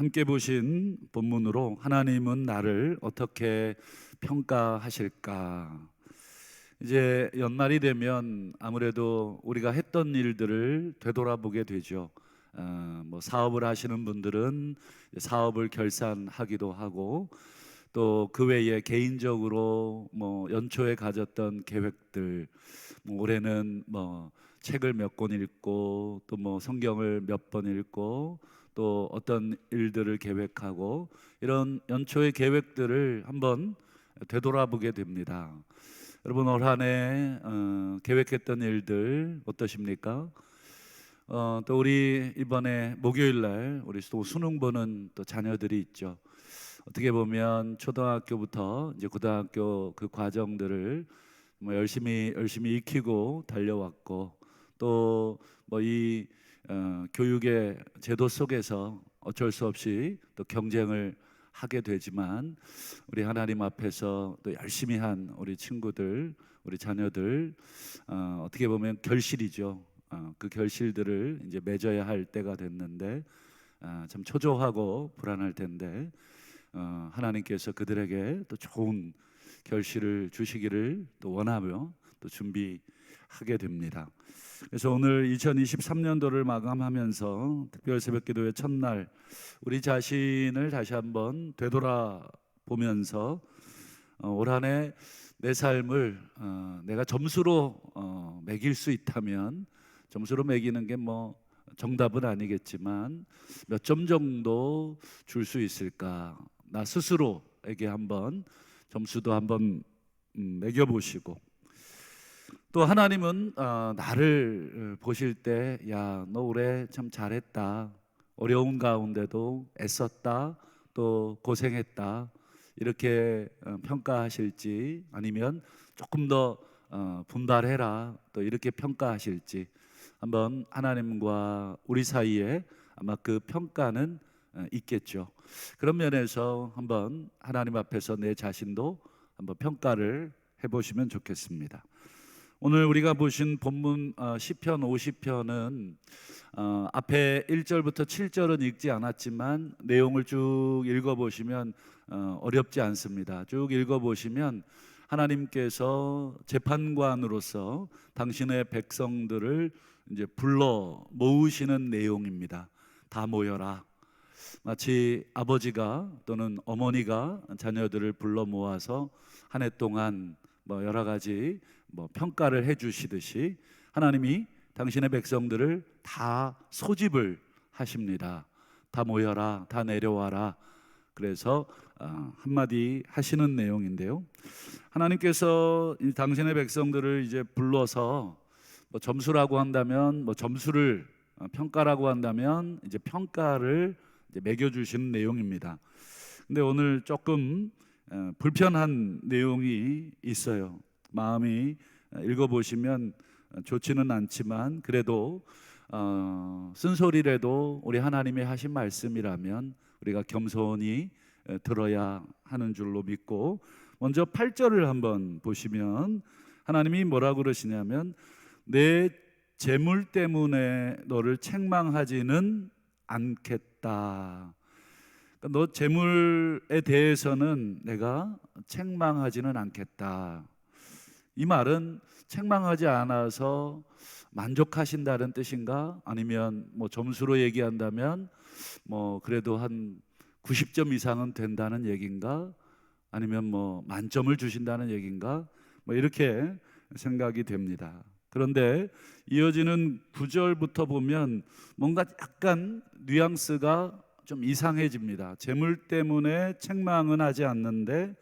함께 보신 본문으로 하나님은 나를 어떻게 평가하실까? 이제 연말이 되면 아무래도 우리가 했던 일들을 되돌아보게 되죠. 뭐 사업을 하시는 분들은 사업을 결산하기도 하고, 또 그 외에 개인적으로 뭐 연초에 가졌던 계획들, 뭐 올해는 뭐 책을 몇 권 읽고, 또 뭐 성경을 몇 번 읽고, 또 어떤 일들을 계획하고, 이런 연초의 계획들을 한번 되돌아보게 됩니다. 여러분, 올 한 해 계획했던 일들 어떠십니까? 또 우리 이번에 목요일 날 우리 또 수능 보는 또 자녀들이 있죠. 어떻게 보면 초등학교부터 이제 고등학교 그 과정들을 뭐 열심히 익히고 달려왔고, 또 뭐 이 교육의 제도 속에서 어쩔 수 없이 또 경쟁을 하게 되지만, 우리 하나님 앞에서 또 열심히 한 우리 친구들, 우리 자녀들, 어떻게 보면 결실이죠. 그 결실들을 이제 맺어야 할 때가 됐는데, 참 초조하고 불안할 텐데, 하나님께서 그들에게 또 좋은 결실을 주시기를 또 원하며 또 준비하게 됩니다. 그래서 오늘 2023년도를 마감하면서 특별 새벽기도의 첫날, 우리 자신을 다시 한번 되돌아보면서 올 한 해 내 삶을 내가 점수로 매길 수 있다면, 점수로 매기는 게 뭐 정답은 아니겠지만 몇 점 정도 줄 수 있을까, 나 스스로에게 한번 점수도 한번 매겨보시고, 또 하나님은 나를 보실 때, 야, 너 올해 참 잘했다, 어려운 가운데도 애썼다, 또 고생했다, 이렇게 평가하실지, 아니면 조금 더 분발해라, 또 이렇게 평가하실지, 한번 하나님과 우리 사이에 아마 그 평가는 있겠죠. 그런 면에서 한번 하나님 앞에서 내 자신도 한번 평가를 해보시면 좋겠습니다. 오늘 우리가 보신 본문 시편 50편은 앞에 1절부터 7절은 읽지 않았지만 내용을 쭉 읽어보시면 어렵지 않습니다. 쭉 읽어보시면 하나님께서 재판관으로서 당신의 백성들을 이제 불러 모으시는 내용입니다. 다 모여라. 마치 아버지가 또는 어머니가 자녀들을 불러 모아서 한 해 동안 뭐 여러 가지 뭐 평가를 해주시듯이 하나님이 당신의 백성들을 다 소집을 하십니다. 다 모여라, 다 내려와라. 그래서 한마디 하시는 내용인데요. 하나님께서 당신의 백성들을 이제 불러서 뭐 점수라고 한다면 뭐 점수를, 평가라고 한다면 이제 평가를 이제 매겨주시는 내용입니다. 근데 오늘 조금 불편한 내용이 있어요. 마음이 읽어보시면 좋지는 않지만, 그래도 쓴소리라도 우리 하나님이 하신 말씀이라면 우리가 겸손히 들어야 하는 줄로 믿고, 먼저 8절을 한번 보시면 하나님이 뭐라고 그러시냐면, 내 재물 때문에 너를 책망하지는 않겠다. 너 재물에 대해서는 내가 책망하지는 않겠다. 이 말은 책망하지 않아서 만족하신다는 뜻인가? 아니면 뭐 점수로 얘기한다면 뭐 그래도 한 90점 이상은 된다는 얘기인가? 아니면 뭐 만점을 주신다는 얘기인가? 뭐 이렇게 생각이 됩니다. 그런데 이어지는 9절부터 보면 뭔가 약간 뉘앙스가 좀 이상해집니다. 재물 때문에 책망은 하지 않는데,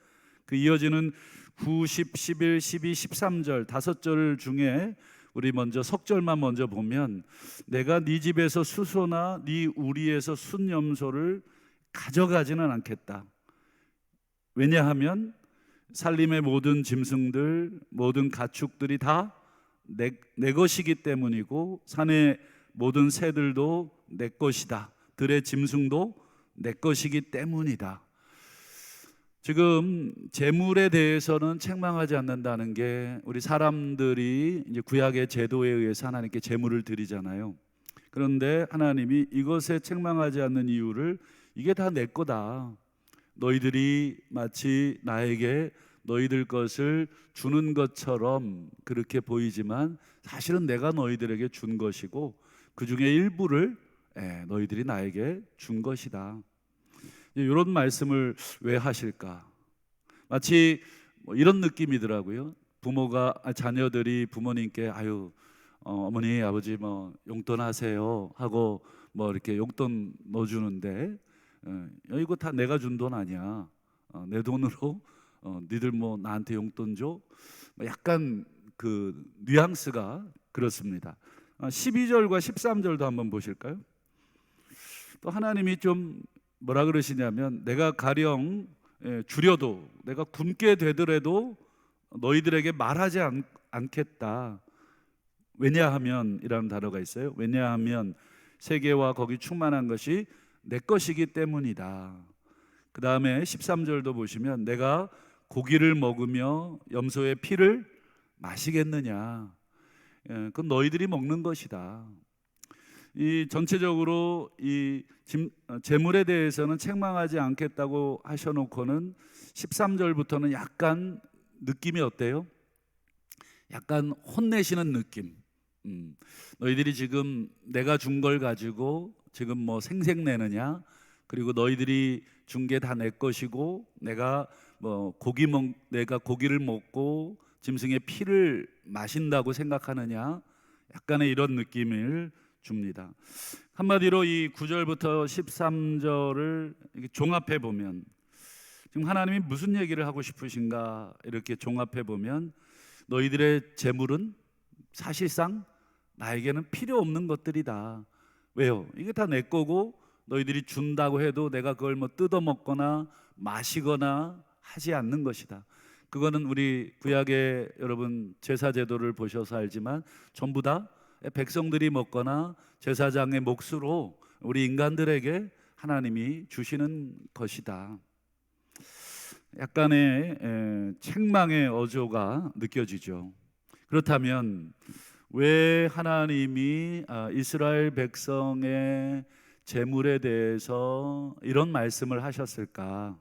그 이어지는 9, 10, 11, 12, 13절 5절 중에 우리 먼저 석절만 먼저 보면, 내가 네 집에서 수소나 네 우리에서 순염소를 가져가지는 않겠다. 왜냐하면 살림의 모든 짐승들, 모든 가축들이 다 내 것이기 때문이고, 산의 모든 새들도 내 것이다. 들의 짐승도 내 것이기 때문이다. 지금 재물에 대해서는 책망하지 않는다는 게, 우리 사람들이 이제 구약의 제도에 의해서 하나님께 재물을 드리잖아요. 그런데 하나님이 이것에 책망하지 않는 이유를 이게 다 내 거다. 너희들이 마치 나에게 너희들 것을 주는 것처럼 그렇게 보이지만 사실은 내가 너희들에게 준 것이고 그 중에 일부를 너희들이 나에게 준 것이다. 이런 말씀을 왜 하실까? 마치 뭐 이런 느낌이더라고요. 자녀들이 부모님께 어머니 아버지 뭐 용돈 하세요 하고 뭐 이렇게 용돈 넣어주는데 이거 다 내가 준 돈 아니야. 내 돈으로 니들 뭐 나한테 용돈 줘? 뭐 약간 그 뉘앙스가 그렇습니다. 12절과 13절도 한번 보실까요? 또 하나님이 좀 뭐라 그러시냐면 내가 가령 주려도 내가 굶게 되더라도 너희들에게 말하지 않겠다. 왜냐하면 이라는 단어가 있어요. 왜냐하면 세계와 거기 충만한 것이 내 것이기 때문이다. 그 다음에 13절도 보시면 내가 고기를 먹으며 염소의 피를 마시겠느냐. 그건 너희들이 먹는 것이다. 이 전체적으로 이 재물에 대해서는 책망하지 않겠다고 하셔놓고는 13절부터는 약간 느낌이 어때요? 약간 혼내시는 느낌. 너희들이 지금 내가 준 걸 가지고 지금 뭐 생색내느냐? 그리고 너희들이 준 게 다 내 것이고 내가 고기를 먹고 짐승의 피를 마신다고 생각하느냐? 약간의 이런 느낌을 줍니다. 한마디로 이 9절부터 13절을 종합해 보면 지금 하나님이 무슨 얘기를 하고 싶으신가 이렇게 종합해 보면 너희들의 재물은 사실상 나에게는 필요 없는 것들이다. 왜요? 이게 다 내 거고 너희들이 준다고 해도 내가 그걸 뭐 뜯어 먹거나 마시거나 하지 않는 것이다. 그거는 우리 구약의 여러분 제사 제도를 보셔서 알지만 전부 다 백성들이 먹거나 제사장의 몫으로 우리 인간들에게 하나님이 주시는 것이다. 약간의 책망의 어조가 느껴지죠. 그렇다면 왜 하나님이 이스라엘 백성의 재물에 대해서 이런 말씀을 하셨을까?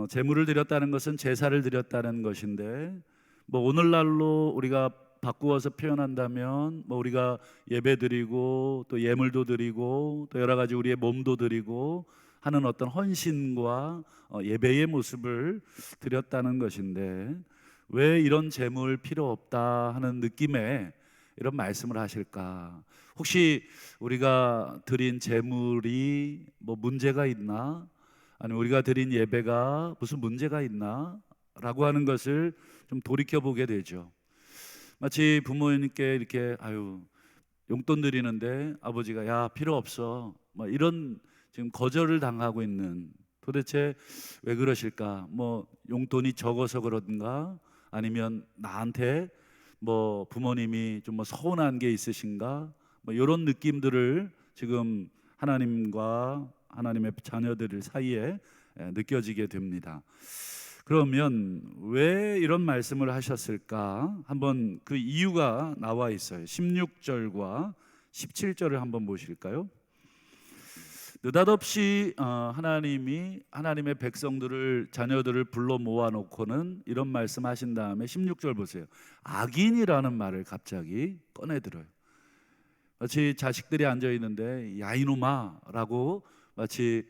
재물을 드렸다는 것은 제사를 드렸다는 것인데 뭐 오늘날로 우리가 바꾸어서 표현한다면 뭐 우리가 예배 드리고 또 예물도 드리고 또 여러 가지 우리의 몸도 드리고 하는 어떤 헌신과 예배의 모습을 드렸다는 것인데 왜 이런 재물 필요 없다 하는 느낌에 이런 말씀을 하실까? 혹시 우리가 드린 재물이 뭐 문제가 있나? 아니면 우리가 드린 예배가 무슨 문제가 있나? 라고 하는 것을 좀 돌이켜 보게 되죠. 마치 부모님께 이렇게 용돈 드리는데 아버지가 야 필요 없어 뭐 이런 지금 거절을 당하고 있는, 도대체 왜 그러실까? 뭐 용돈이 적어서 그런가? 아니면 나한테 뭐 부모님이 좀 뭐 서운한 게 있으신가? 뭐 이런 느낌들을 지금 하나님과 하나님의 자녀들 사이에 느껴지게 됩니다. 그러면 왜 이런 말씀을 하셨을까? 한번 그 이유가 나와 있어요. 16절과 17절을 한번 보실까요? 느닷없이 하나님이 하나님의 백성들을 자녀들을 불러 모아놓고는 이런 말씀하신 다음에 16절 보세요. 악인이라는 말을 갑자기 꺼내들어요. 마치 자식들이 앉아있는데 야 이놈아 라고 마치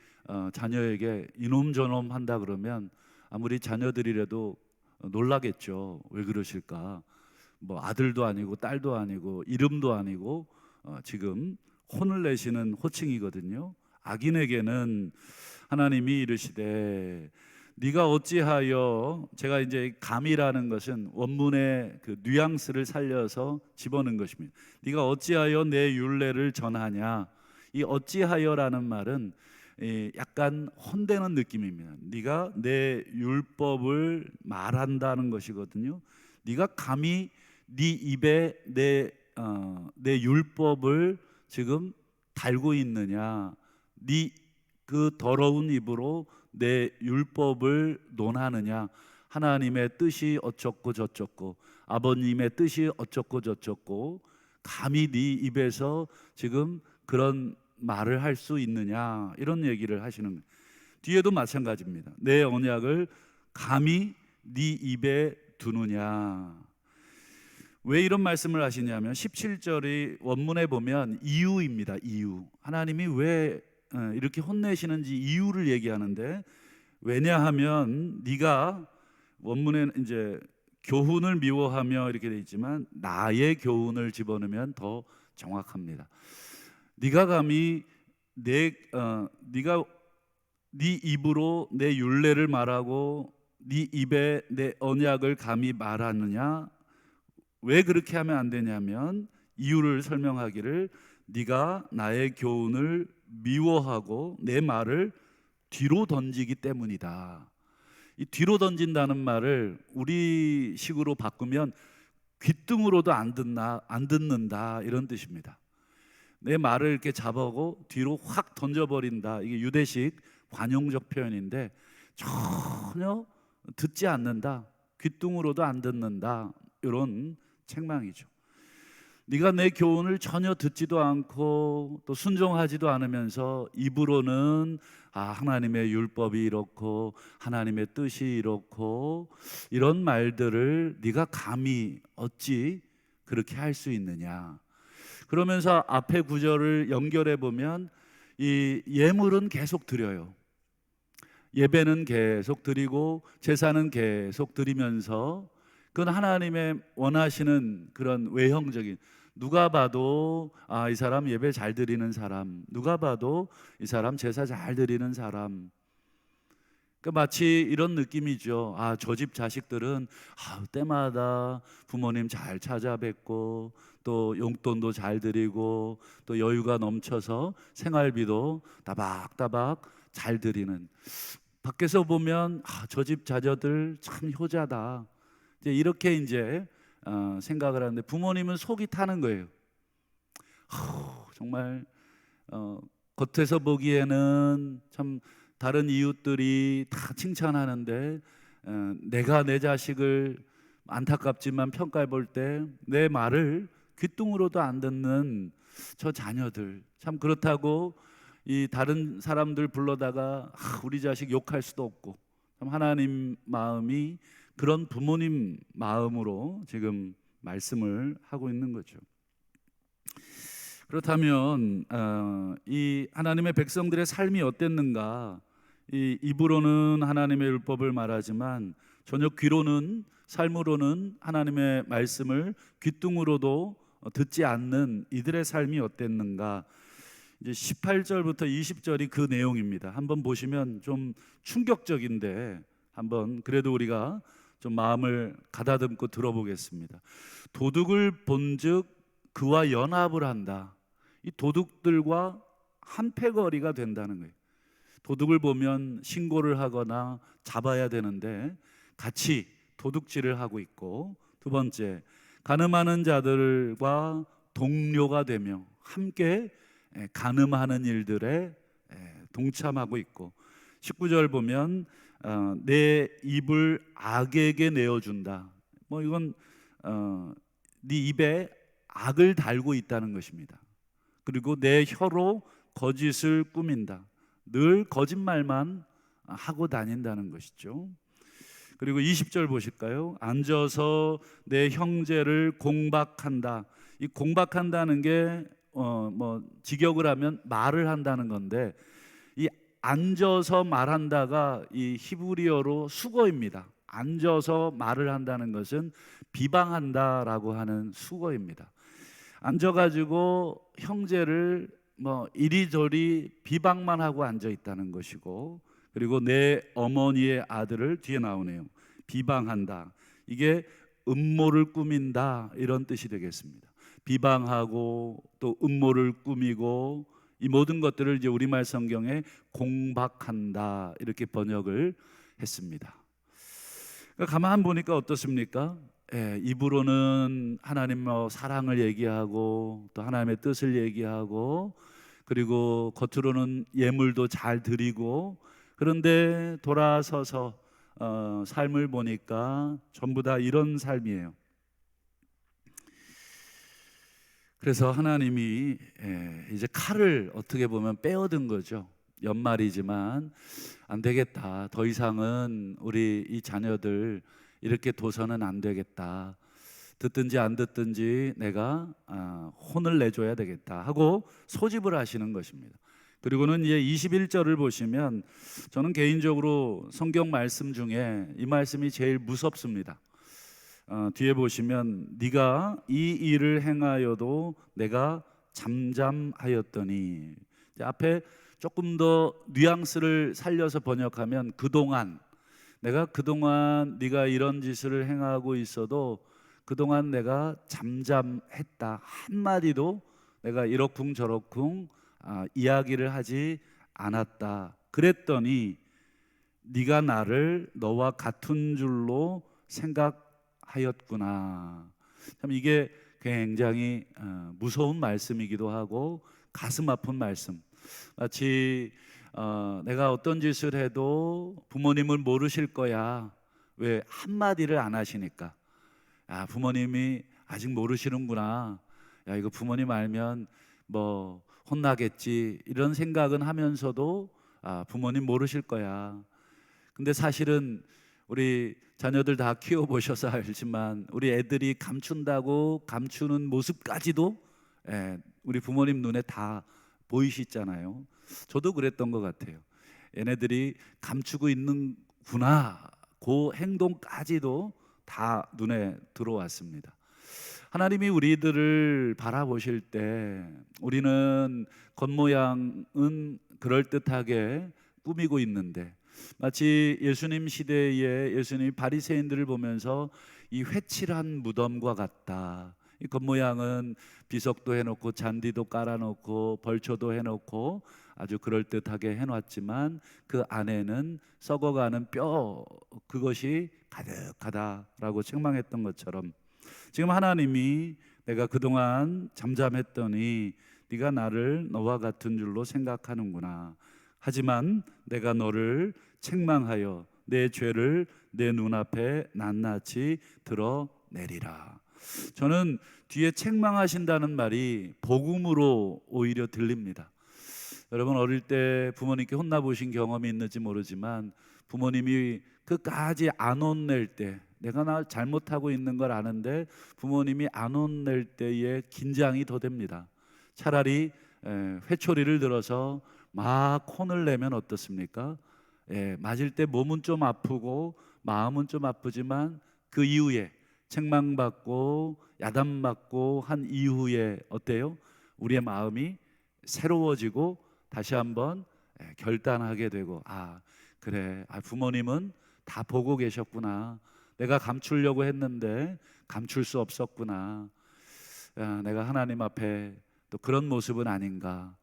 자녀에게 이놈 저놈 한다 그러면 아무리 자녀들이라도 놀라겠죠. 왜 그러실까? 뭐 아들도 아니고 딸도 아니고 이름도 아니고 지금 혼을 내시는 호칭이거든요. 악인에게는 하나님이 이르시되 네가 어찌하여, 제가 이제 감이라는 것은 원문의 그 뉘앙스를 살려서 집어넣은 것입니다. 네가 어찌하여 내 율례를 전하냐. 이 어찌하여라는 말은 약간 혼되는 느낌입니다. 네가 내 율법을 말한다는 것이거든요. 네가 감히 네 입에 내 율법을 지금 달고 있느냐. 네 그 더러운 입으로 내 율법을 논하느냐. 하나님의 뜻이 어쩌고 저쩌고 아버님의 뜻이 어쩌고 저쩌고 감히 네 입에서 지금 그런 말을 할 수 있느냐, 이런 얘기를 하시는 거예요. 뒤에도 마찬가지입니다. 내 언약을 감히 네 입에 두느냐. 왜 이런 말씀을 하시냐면 17절이 원문에 보면 이유입니다. 이유. 하나님이 왜 이렇게 혼내시는지 이유를 얘기하는데, 왜냐하면 네가, 원문에는 이제 교훈을 미워하며 이렇게 돼 있지만 나의 교훈을 집어넣으면 더 정확합니다. 네가 감히 네가 네 입으로 내 율례를 말하고 네 입에 내 언약을 감히 말하느냐. 왜 그렇게 하면 안 되냐면 이유를 설명하기를, 네가 나의 교훈을 미워하고 내 말을 뒤로 던지기 때문이다. 이 뒤로 던진다는 말을 우리 식으로 바꾸면 귓등으로도 안 듣는다, 이런 뜻입니다. 내 말을 이렇게 잡아고 뒤로 확 던져버린다. 이게 유대식 관용적 표현인데 전혀 듣지 않는다, 귓등으로도 안 듣는다, 이런 책망이죠. 네가 내 교훈을 전혀 듣지도 않고 또 순종하지도 않으면서 입으로는 하나님의 율법이 이렇고 하나님의 뜻이 이렇고 이런 말들을 네가 감히 어찌 그렇게 할 수 있느냐. 그러면서 앞에 구절을 연결해 보면 이 예물은 계속 드려요. 예배는 계속 드리고 제사는 계속 드리면서 그건 하나님의 원하시는 그런 외형적인, 누가 봐도 이 사람 예배 잘 드리는 사람, 누가 봐도 이 사람 제사 잘 드리는 사람. 그러니까 마치 이런 느낌이죠. 저 집 자식들은 때마다 부모님 잘 찾아뵙고 또 용돈도 잘 드리고 또 여유가 넘쳐서 생활비도 따박따박 잘 드리는, 밖에서 보면 저 집 자녀들 참 효자다, 이제 이렇게 이제 생각을 하는데 부모님은 속이 타는 거예요. 정말 겉에서 보기에는 참 다른 이웃들이 다 칭찬하는데 내가 내 자식을 안타깝지만 평가해 볼 때 내 말을 귓등으로도 안 듣는 저 자녀들, 참 그렇다고 이 다른 사람들 불러다가 우리 자식 욕할 수도 없고, 참 하나님 마음이 그런 부모님 마음으로 지금 말씀을 하고 있는 거죠. 그렇다면 이 하나님의 백성들의 삶이 어땠는가? 이 입으로는 하나님의 율법을 말하지만 전혀 귀로는, 삶으로는 하나님의 말씀을 귓등으로도 듣지 않는 이들의 삶이 어땠는가? 이제 18절부터 20절이 그 내용입니다. 한번 보시면 좀 충격적인데 한번 그래도 우리가 좀 마음을 가다듬고 들어보겠습니다. 도둑을 본즉 그와 연합을 한다. 이 도둑들과 한패거리가 된다는 거예요. 도둑을 보면 신고를 하거나 잡아야 되는데 같이 도둑질을 하고 있고, 두 번째, 간음하는 자들과 동료가 되며 함께 간음하는 일들에 동참하고 있고, 19절 보면 내 입을 악에게 내어준다. 이건 네 입에 악을 달고 있다는 것입니다. 그리고 내 혀로 거짓을 꾸민다. 늘 거짓말만 하고 다닌다는 것이죠. 그리고 20절 보실까요? 앉아서 내 형제를 공박한다. 이 공박한다는 게 직역을 하면 말을 한다는 건데, 이 앉아서 말한다가 이 히브리어로 수거입니다. 앉아서 말을 한다는 것은 비방한다라고 하는 수거입니다. 앉아가지고 형제를 이리저리 비방만 하고 앉아 있다는 것이고, 그리고 내 어머니의 아들을, 뒤에 나오네요, 비방한다. 이게 음모를 꾸민다, 이런 뜻이 되겠습니다. 비방하고 또 음모를 꾸미고 이 모든 것들을 이제 우리말 성경에 공박한다, 이렇게 번역을 했습니다. 그러니까 가만 보니까 어떻습니까? 입으로는 하나님 사랑을 얘기하고 또 하나님의 뜻을 얘기하고, 그리고 겉으로는 예물도 잘 드리고, 그런데 돌아서서 삶을 보니까 전부 다 이런 삶이에요. 그래서 하나님이 이제 칼을 어떻게 보면 빼어든 거죠. 연말이지만 안 되겠다. 더 이상은 우리 이 자녀들 이렇게 둬서는 안 되겠다. 듣든지 안 듣든지 내가 혼을 내줘야 되겠다 하고 소집을 하시는 것입니다. 그리고는 이제 21절을 보시면 저는 개인적으로 성경 말씀 중에 이 말씀이 제일 무섭습니다. 뒤에 보시면 네가 이 일을 행하여도 내가 잠잠하였더니, 앞에 조금 더 뉘앙스를 살려서 번역하면 내가 그동안 네가 이런 짓을 행하고 있어도 그동안 내가 잠잠했다. 한마디도 내가 이러쿵저러쿵 이야기를 하지 않았다. 그랬더니 네가 나를 너와 같은 줄로 생각하였구나. 참 이게 굉장히 무서운 말씀이기도 하고 가슴 아픈 말씀. 마치 내가 어떤 짓을 해도 부모님을 모르실 거야. 왜 한마디를 안 하시니까. 부모님이 아직 모르시는구나. 이거 부모님 알면 뭐 혼나겠지. 이런 생각은 하면서도 부모님 모르실 거야. 근데 사실은 우리 자녀들 다 키워보셔서 알지만 우리 애들이 감춘다고 감추는 모습까지도 우리 부모님 눈에 다 보이시잖아요. 저도 그랬던 것 같아요. 얘네들이 감추고 있는구나. 그 행동까지도 다 눈에 들어왔습니다. 하나님이 우리들을 바라보실 때 우리는 겉모양은 그럴듯하게 꾸미고 있는데, 마치 예수님 시대에 예수님이 바리새인들을 보면서 이 회칠한 무덤과 같다. 이 겉모양은 비석도 해놓고 잔디도 깔아놓고 벌초도 해놓고 아주 그럴듯하게 해놨지만 그 안에는 썩어가는 뼈, 그것이 가득하다라고 책망했던 것처럼 지금 하나님이 내가 그동안 잠잠했더니 네가 나를 너와 같은 줄로 생각하는구나. 하지만 내가 너를 책망하여 내 죄를 내 눈앞에 낱낱이 드러내리라. 저는 뒤에 책망하신다는 말이 복음으로 오히려 들립니다. 여러분 어릴 때 부모님께 혼나보신 경험이 있는지 모르지만 부모님이 끝까지 안 혼낼 때, 내가 나 잘못하고 있는 걸 아는데 부모님이 안 혼낼 때에 긴장이 더 됩니다. 차라리 회초리를 들어서 막 혼을 내면 어떻습니까? 맞을 때 몸은 좀 아프고 마음은 좀 아프지만 그 이후에 책망받고 야단받고 한 이후에 어때요? 우리의 마음이 새로워지고 다시 한번 결단하게 되고, 그래, 부모님은 다 보고 계셨구나. 내가 감추려고 했는데 감출 수 없었구나. 내가 하나님 앞에 또 그런 모습은 아닌가.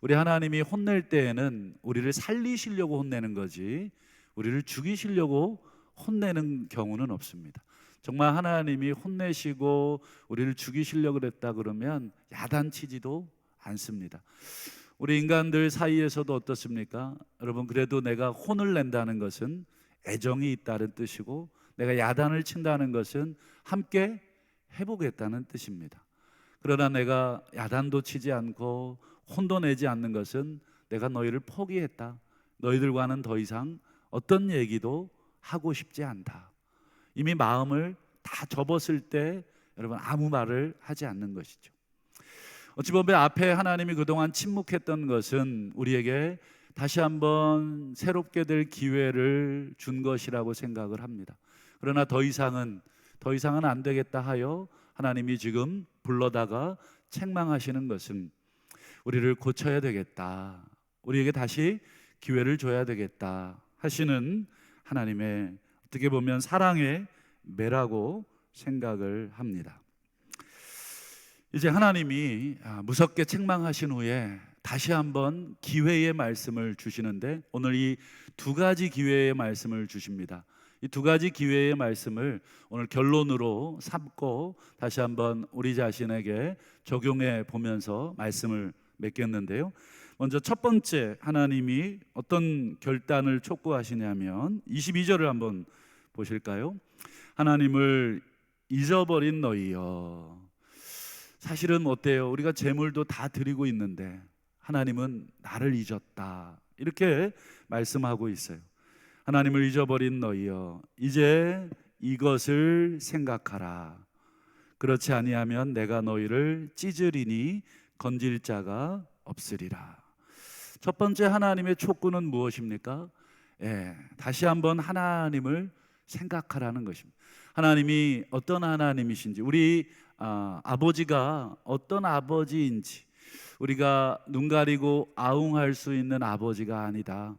우리 하나님이 혼낼 때에는 우리를 살리시려고 혼내는 거지 우리를 죽이시려고 혼내는 경우는 없습니다. 정말 하나님이 혼내시고 우리를 죽이시려고 그랬다 그러면 야단치지도 않습니다. 우리 인간들 사이에서도 어떻습니까? 여러분, 그래도 내가 혼을 낸다는 것은 애정이 있다는 뜻이고 내가 야단을 친다는 것은 함께 해보겠다는 뜻입니다. 그러나 내가 야단도 치지 않고 혼도 내지 않는 것은 내가 너희를 포기했다. 너희들과는 더 이상 어떤 얘기도 하고 싶지 않다. 이미 마음을 다 접었을 때 여러분 아무 말을 하지 않는 것이죠. 어찌 보면 앞에 하나님이 그동안 침묵했던 것은 우리에게 다시 한번 새롭게 될 기회를 준 것이라고 생각을 합니다. 그러나 더 이상은 안 되겠다 하여 하나님이 지금 불러다가 책망하시는 것은 우리를 고쳐야 되겠다, 우리에게 다시 기회를 줘야 되겠다 하시는 하나님의 어떻게 보면 사랑의 매라고 생각을 합니다. 이제 하나님이 무섭게 책망하신 후에 다시 한번 기회의 말씀을 주시는데 오늘 이 두 가지 기회의 말씀을 주십니다. 이 두 가지 기회의 말씀을 오늘 결론으로 삼고 다시 한번 우리 자신에게 적용해 보면서 말씀을 맺겠는데요. 먼저 첫 번째 하나님이 어떤 결단을 촉구하시냐면 22절을 한번 보실까요? 하나님을 잊어버린 너희여. 사실은 어때요? 우리가 재물도 다 드리고 있는데 하나님은 나를 잊었다, 이렇게 말씀하고 있어요. 하나님을 잊어버린 너희여, 이제 이것을 생각하라. 그렇지 아니하면 내가 너희를 찢으리니 건질 자가 없으리라. 첫 번째 하나님의 촉구는 무엇입니까? 다시 한번 하나님을 생각하라는 것입니다. 하나님이 어떤 하나님이신지, 우리 아버지가 어떤 아버지인지, 우리가 눈 가리고 아웅할 수 있는 아버지가 아니다.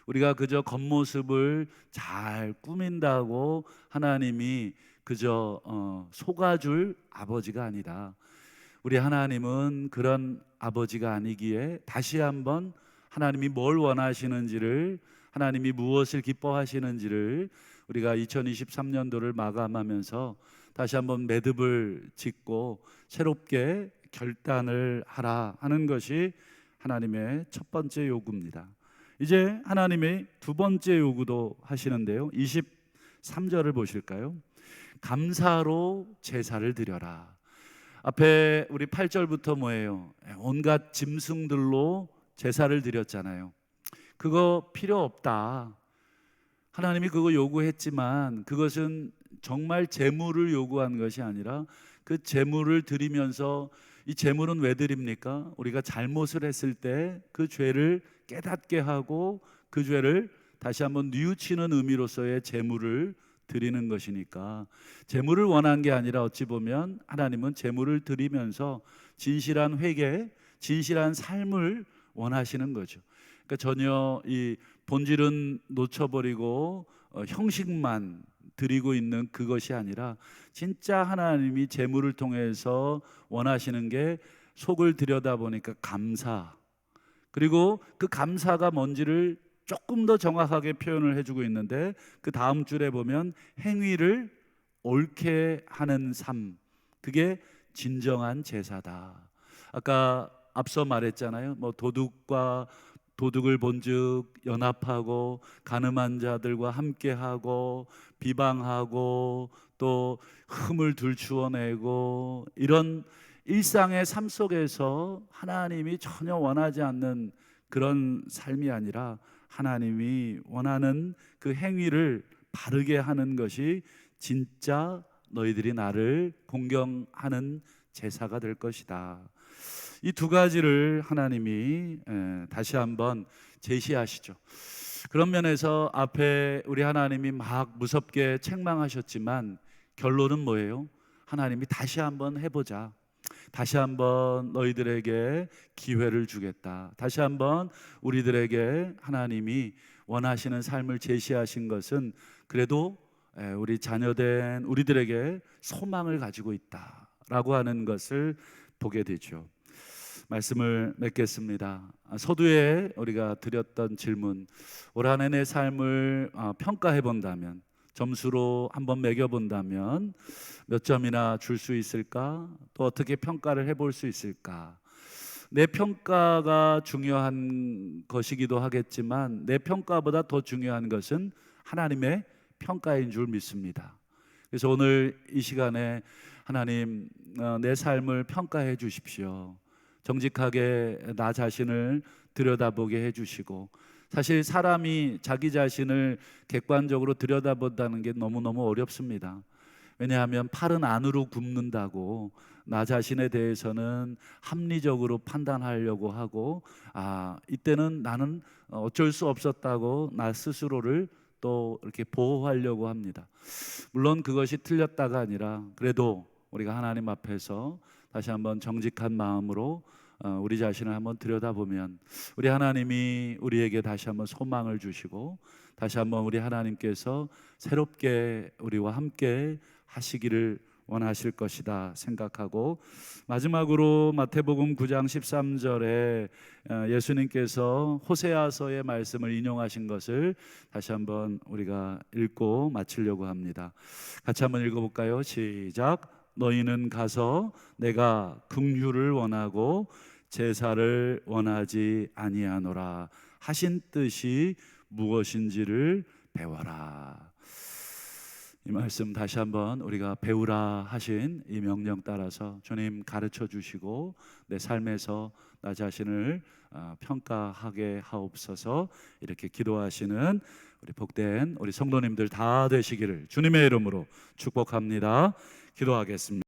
우리가 그저 겉모습을 잘 꾸민다고 하나님이 그저 속아줄 아버지가 아니다. 우리 하나님은 그런 아버지가 아니기에 다시 한번 하나님이 뭘 원하시는지를, 하나님이 무엇을 기뻐하시는지를 우리가 2023년도를 마감하면서 다시 한번 매듭을 짓고 새롭게 결단을 하라 하는 것이 하나님의 첫 번째 요구입니다. 이제 하나님의 두 번째 요구도 하시는데요, 23절을 보실까요? 감사로 제사를 드려라. 앞에 우리 8절부터 뭐예요? 온갖 짐승들로 제사를 드렸잖아요. 그거 필요 없다. 하나님이 그거 요구했지만 그것은 정말 제물을 요구한 것이 아니라 그 제물을 드리면서, 이 제물은 왜 드립니까? 우리가 잘못을 했을 때 그 죄를 깨닫게 하고 그 죄를 다시 한번 뉘우치는 의미로서의 제물을 드리는 것이니까, 제물을 원한 게 아니라 어찌 보면 하나님은 제물을 드리면서 진실한 회개, 진실한 삶을 원하시는 거죠. 그러니까 전혀 이 본질은 놓쳐버리고 형식만 드리고 있는 그것이 아니라, 진짜 하나님이 제물을 통해서 원하시는 게 속을 들여다보니까 감사, 그리고 그 감사가 뭔지를 조금 더 정확하게 표현을 해주고 있는데, 그 다음 줄에 보면 행위를 옳게 하는 삶, 그게 진정한 제사다. 아까 앞서 말했잖아요. 뭐 도둑을 본즉 연합하고 가늠한 자들과 함께하고 비방하고 또 흠을 들추어내고, 이런 일상의 삶 속에서 하나님이 전혀 원하지 않는 그런 삶이 아니라 하나님이 원하는 그 행위를 바르게 하는 것이 진짜 너희들이 나를 공경하는 제사가 될 것이다. 이 두 가지를 하나님이 다시 한번 제시하시죠. 그런 면에서 앞에 우리 하나님이 막 무섭게 책망하셨지만 결론은 뭐예요? 하나님이 다시 한번 해보자, 다시 한번 너희들에게 기회를 주겠다, 다시 한번 우리들에게 하나님이 원하시는 삶을 제시하신 것은 그래도 우리 자녀된 우리들에게 소망을 가지고 있다라고 하는 것을 보게 되죠. 말씀을 맺겠습니다. 서두에 우리가 드렸던 질문, 올 한 해 내 삶을 평가해 본다면, 점수로 한번 매겨 본다면 몇 점이나 줄 수 있을까? 또 어떻게 평가를 해볼 수 있을까? 내 평가가 중요한 것이기도 하겠지만 내 평가보다 더 중요한 것은 하나님의 평가인 줄 믿습니다. 그래서 오늘 이 시간에 하나님, 내 삶을 평가해 주십시오. 정직하게 나 자신을 들여다보게 해주시고, 사실 사람이 자기 자신을 객관적으로 들여다본다는 게 너무너무 어렵습니다. 왜냐하면 팔은 안으로 굽는다고 나 자신에 대해서는 합리적으로 판단하려고 하고, 이때는 나는 어쩔 수 없었다고 나 스스로를 또 이렇게 보호하려고 합니다. 물론 그것이 틀렸다가 아니라 그래도 우리가 하나님 앞에서 다시 한번 정직한 마음으로 우리 자신을 한번 들여다보면 우리 하나님이 우리에게 다시 한번 소망을 주시고, 다시 한번 우리 하나님께서 새롭게 우리와 함께 하시기를 원하실 것이다 생각하고, 마지막으로 마태복음 9장 13절에 예수님께서 호세아서의 말씀을 인용하신 것을 다시 한번 우리가 읽고 마치려고 합니다. 같이 한번 읽어볼까요? 시작. 너희는 가서 내가 긍휼을 원하고 제사를 원하지 아니하노라 하신 뜻이 무엇인지를 배워라. 이 말씀 다시 한번 우리가 배우라 하신 이 명령 따라서 주님 가르쳐 주시고 내 삶에서 나 자신을 평가하게 하옵소서. 이렇게 기도하시는 우리 복된 우리 성도님들 다 되시기를 주님의 이름으로 축복합니다. 기도하겠습니다.